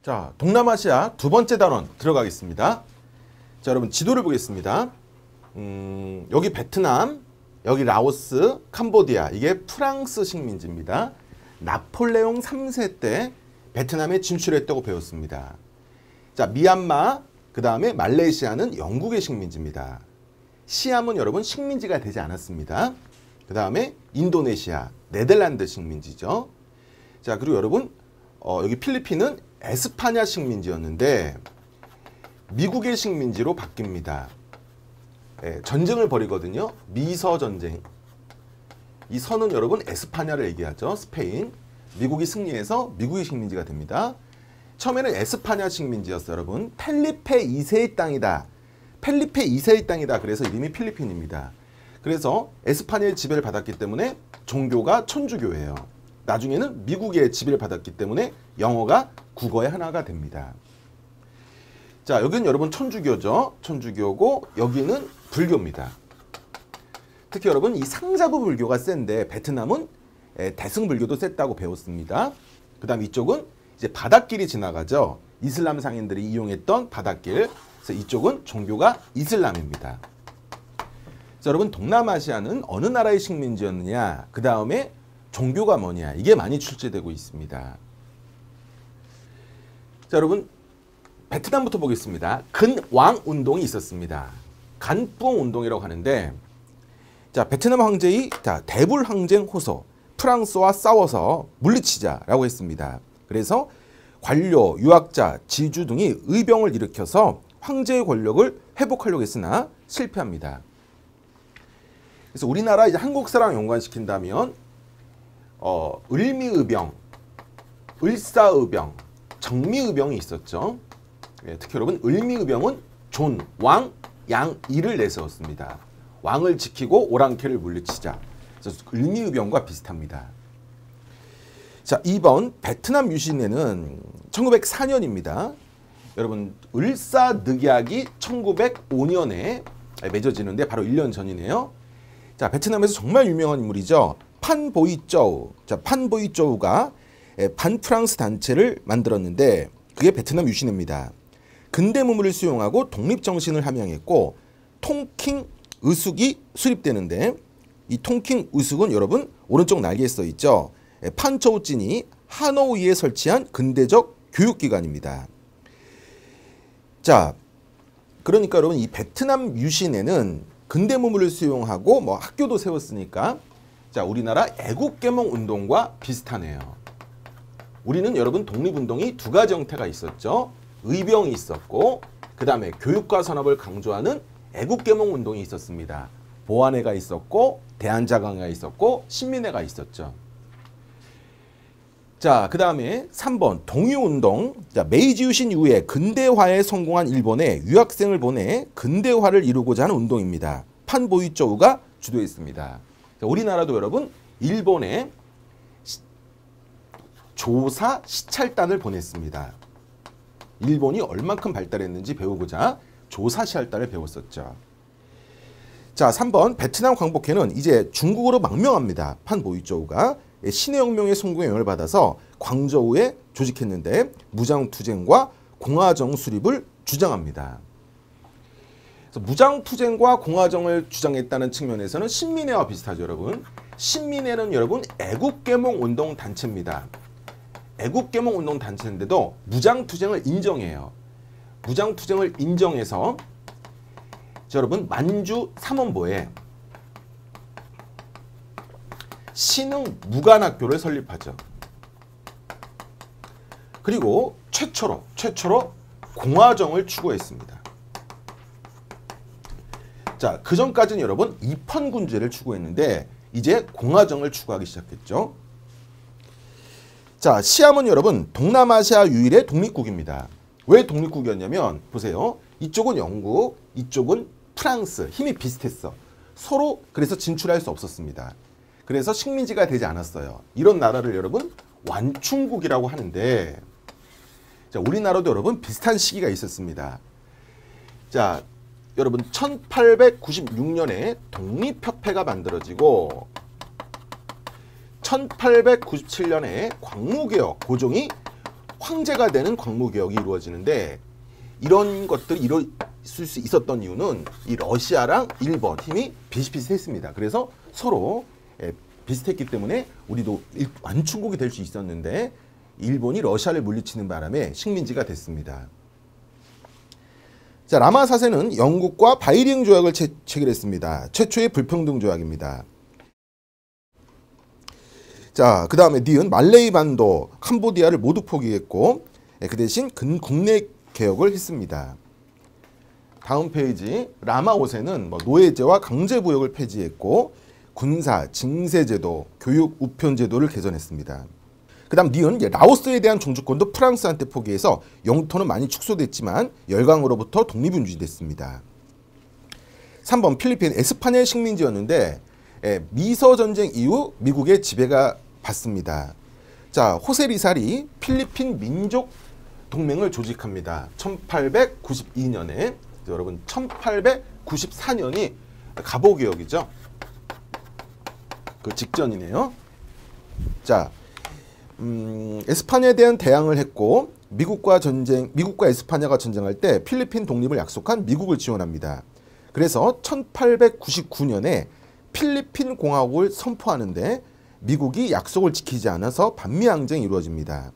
자, 동남아시아 두 번째 단원 들어가겠습니다. 자, 여러분 지도를 보겠습니다. 여기 베트남, 여기 라오스, 캄보디아, 이게 프랑스 식민지입니다. 나폴레옹 3세 때 베트남에 진출했다고 배웠습니다. 자, 미얀마, 그 다음에 말레이시아는 영국의 식민지입니다. 시암은 여러분 식민지가 되지 않았습니다. 그 다음에 인도네시아, 네덜란드 식민지죠. 자, 그리고 여러분 여기 필리핀은 에스파냐 식민지였는데 미국의 식민지로 바뀝니다. 전쟁을 벌이거든요. 미서 전쟁. 이 서는 여러분 에스파냐를 얘기하죠. 스페인. 미국이 승리해서 미국의 식민지가 됩니다. 처음에는 에스파냐 식민지였어요. 여러분 펠리페 2세의 땅이다. 펠리페 2세의 땅이다. 그래서 이름이 필리핀입니다. 그래서 에스파냐의 지배를 받았기 때문에 종교가 천주교예요. 나중에는 미국의 지배를 받았기 때문에 영어가 국어의 하나가 됩니다. 자, 여기는 여러분 천주교죠. 천주교고 여기는 불교입니다. 특히 여러분 이 상자부 불교가 센데 베트남은 대승불교도 셌다고 배웠습니다. 그 다음 이쪽은 이제 바닷길이 지나가죠. 이슬람 상인들이 이용했던 바닷길. 그래서 이쪽은 종교가 이슬람입니다. 자, 여러분 동남아시아는 어느 나라의 식민지였느냐, 그 다음에 종교가 뭐냐, 이게 많이 출제되고 있습니다. 자, 여러분 베트남부터 보겠습니다. 근왕 운동이 있었습니다. 간뿌엉 운동이라고 하는데, 자, 베트남 황제의 대불 항쟁 호소, 프랑스와 싸워서 물리치자라고 했습니다. 그래서 관료, 유학자, 지주 등이 의병을 일으켜서 황제의 권력을 회복하려고 했으나 실패합니다. 그래서 우리나라 이제 한국 사람 연관시킨다면 을미의병, 을사의병, 정미의병이 있었죠. 특히 여러분 을미의병은 존, 왕, 양, 이를 내세웠습니다. 왕을 지키고 오랑캐를 물리치자. 그래서 을미의병과 비슷합니다. 자, 2번 베트남 유신에는 1904년입니다. 여러분 을사늑약이 1905년에 맺어지는데 바로 1년 전이네요. 자, 베트남에서 정말 유명한 인물이죠. 판 보이쩌우. 자, 판 보이쩌우가 반프랑스 단체를 만들었는데 그게 베트남 유신입니다. 근대 문물을 수용하고 독립정신을 함양했고 통킹 의숙이 수립되는데 이 통킹 의숙은 여러분 오른쪽 날개에 써 있죠. 판초우진이 하노이에 설치한 근대적 교육기관입니다. 자, 그러니까 여러분 이 베트남 유신에는 근대 문물을 수용하고 뭐 학교도 세웠으니까 자, 우리나라 애국계몽 운동과 비슷하네요. 우리는 여러분 독립운동이 두 가지 형태가 있었죠. 의병이 있었고 그 다음에 교육과 산업을 강조하는 애국계몽 운동이 있었습니다. 보안회가 있었고 대한자강회가 있었고 신민회가 있었죠. 자, 그 다음에 3번 동유운동. 자, 메이지 유신 이후에 근대화에 성공한 일본에 유학생을 보내 근대화를 이루고자 하는 운동입니다. 판 보이쩌우가 주도했습니다. 자, 우리나라도 여러분 일본에 조사 시찰단을 보냈습니다. 일본이 얼만큼 발달했는지 배우고자 조사 시찰단을 배웠었죠. 자, 3번 베트남 광복회는 이제 중국으로 망명합니다. 판 보이쩌우가 신해혁명의 성공에 영향을 받아서 광저우에 조직했는데 무장투쟁과 공화정 수립을 주장합니다. 그래서 무장투쟁과 공화정을 주장했다는 측면에서는 신민회와 비슷하죠, 여러분. 신민회는 여러분 애국계몽 운동 단체입니다. 애국계몽 운동 단체인데도 무장투쟁을 인정해요. 무장투쟁을 인정해서 여러분 만주 삼원보에 신흥 무관학교를 설립하죠. 그리고 최초로 공화정을 추구했습니다. 자, 그 전까지는 여러분 입헌군주제를 추구했는데 이제 공화정을 추구하기 시작했죠. 자, 시암은 여러분 동남아시아 유일의 독립국입니다. 왜 독립국이었냐면 보세요. 이쪽은 영국, 이쪽은 프랑스. 힘이 비슷했어. 서로 그래서 진출할 수 없었습니다. 그래서 식민지가 되지 않았어요. 이런 나라를 여러분 완충국이라고 하는데, 자, 우리나라도 여러분 비슷한 시기가 있었습니다. 자, 여러분 1896년에 독립협회가 만들어지고 1897년에 광무개혁 고종이 황제가 되는 광무 개혁이 이루어지는데 이런 것들이 이루어질 수 있었던 이유는 이 러시아랑 일본 힘이 비슷비슷했습니다. 그래서 서로 비슷했기 때문에 우리도 완충국이 될 수 있었는데 일본이 러시아를 물리치는 바람에 식민지가 됐습니다. 자, 라마 4세는 영국과 바이링 조약을 체결했습니다. 최초의 불평등 조약입니다. 자, 그 다음에 니은 말레이 반도, 캄보디아를 모두 포기했고 그 대신 국내 개혁을 했습니다. 다음 페이지 라마 5세는 노예제와 강제부역을 폐지했고 군사, 징세제도, 교육, 우편제도를 개선했습니다. 그 다음 니은 라오스에 대한 종주권도 프랑스한테 포기해서 영토는 많이 축소됐지만 열강으로부터 독립은 유지됐습니다. 3번 필리핀 에스파녟 식민지였는데 미서전쟁 이후 미국의 지배가 받습니다. 자, 호세 리살이 필리핀 민족 동맹을 조직합니다. 1892년에 여러분 1894년이 가보개혁이죠. 그 직전이네요. 자, 에스파냐에 대한 대항을 했고 미국과 에스파냐가 전쟁할 때 필리핀 독립을 약속한 미국을 지원합니다. 그래서 1899년에 필리핀 공화국을 선포하는데 미국이 약속을 지키지 않아서 반미항쟁이 이루어집니다.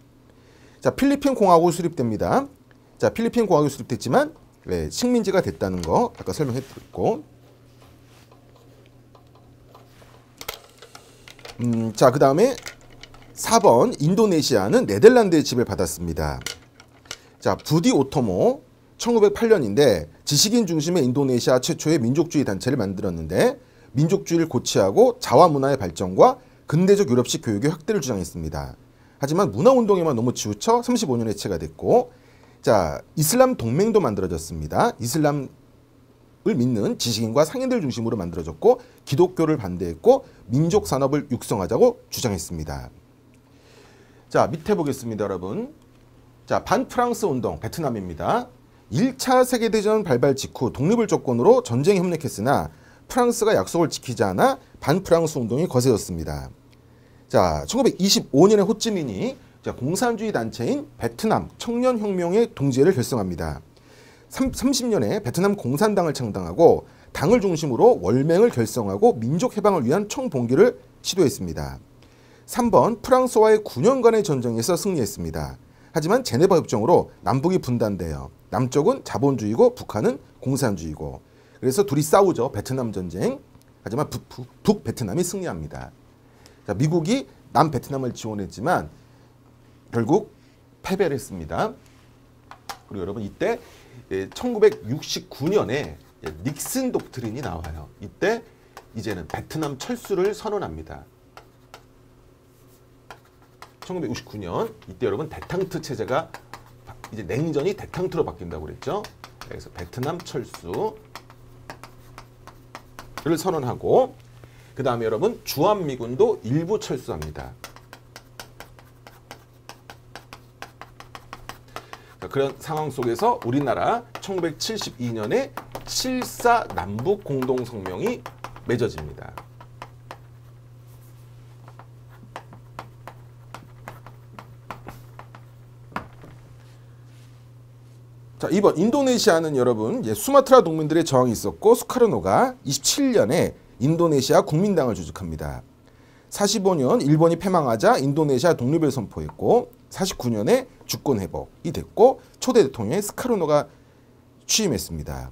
자, 필리핀 공화국이 수립됩니다. 자, 필리핀 공화국이 수립됐지만 식민지가 됐다는 거 아까 설명해드렸고, 자, 그 다음에 4번 인도네시아는 네덜란드의 지배를 받았습니다. 자, 부디 오토모 1908년인데 지식인 중심의 인도네시아 최초의 민족주의 단체를 만들었는데 민족주의를 고취하고 자화 문화의 발전과 근대적 유럽식 교육의 확대를 주장했습니다. 하지만 문화운동에만 너무 치우쳐 35년에 해체가 됐고, 자, 이슬람 동맹도 만들어졌습니다. 이슬람을 믿는 지식인과 상인들 중심으로 만들어졌고 기독교를 반대했고 민족 산업을 육성하자고 주장했습니다. 자, 밑에 보겠습니다, 여러분. 자, 반프랑스 운동, 베트남입니다. 1차 세계대전 발발 직후 독립을 조건으로 전쟁에 협력했으나 프랑스가 약속을 지키지 않아 반프랑스 운동이 거세졌습니다. 자, 1925년에 호찌민이 공산주의 단체인 베트남 청년혁명의 동지회를 결성합니다. 30년에 베트남 공산당을 창당하고 당을 중심으로 월맹을 결성하고 민족 해방을 위한 총봉기를 시도했습니다. 3번 프랑스와의 9년간의 전쟁에서 승리했습니다. 하지만 제네바 협정으로 남북이 분단돼요. 남쪽은 자본주의고 북한은 공산주의고. 그래서 둘이 싸우죠. 베트남 전쟁. 하지만 북베트남이 승리합니다. 자, 미국이 남베트남을 지원했지만 결국 패배를 했습니다. 그리고 여러분 이때 1969년에 닉슨 독트린이 나와요. 이때 이제는 베트남 철수를 선언합니다. 1969년 이때 여러분 대탕트 체제가 이제 냉전이 대탕트로 바뀐다고 그랬죠. 그래서 베트남 철수를 선언하고 그 다음에 여러분 주한미군도 일부 철수합니다. 그런 상황 속에서 우리나라 1972년에 7.4 남북 공동성명이 맺어집니다. 자, 2번 인도네시아는 여러분 수마트라 동민들의 저항이 있었고 수카르노가 27년에 인도네시아 국민당을 조직합니다. 45년 일본이 패망하자 인도네시아 독립을 선포했고 49년에 주권 회복이 됐고 초대 대통령의 스카르노가 취임했습니다.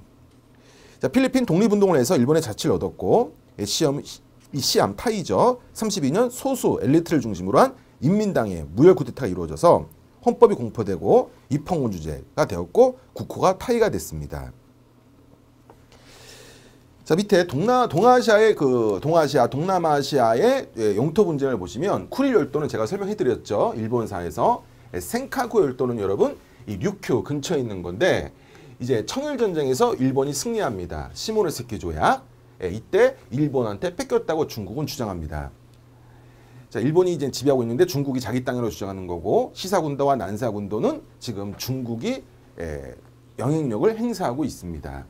자, 필리핀 독립운동을 해서 일본의 자치를 얻었고 시암 타이저 32년 소수 엘리트를 중심으로 한 인민당의 무혈 쿠데타가 이루어져서 헌법이 공포되고 입헌군주제가 되었고 국호가 타이가 됐습니다. 자, 밑에 동남아시아의 영토 분쟁을 보시면 쿠릴 열도는 제가 설명해드렸죠. 일본사에서 센카쿠 열도는 여러분 이 류큐 근처에 있는 건데 이제 청일전쟁에서 일본이 승리합니다. 시모노세키 조약. 이때 일본한테 뺏겼다고 중국은 주장합니다. 자, 일본이 이제 지배하고 있는데 중국이 자기 땅으로 주장하는 거고 시사군도와 난사군도는 지금 중국이 영향력을 행사하고 있습니다.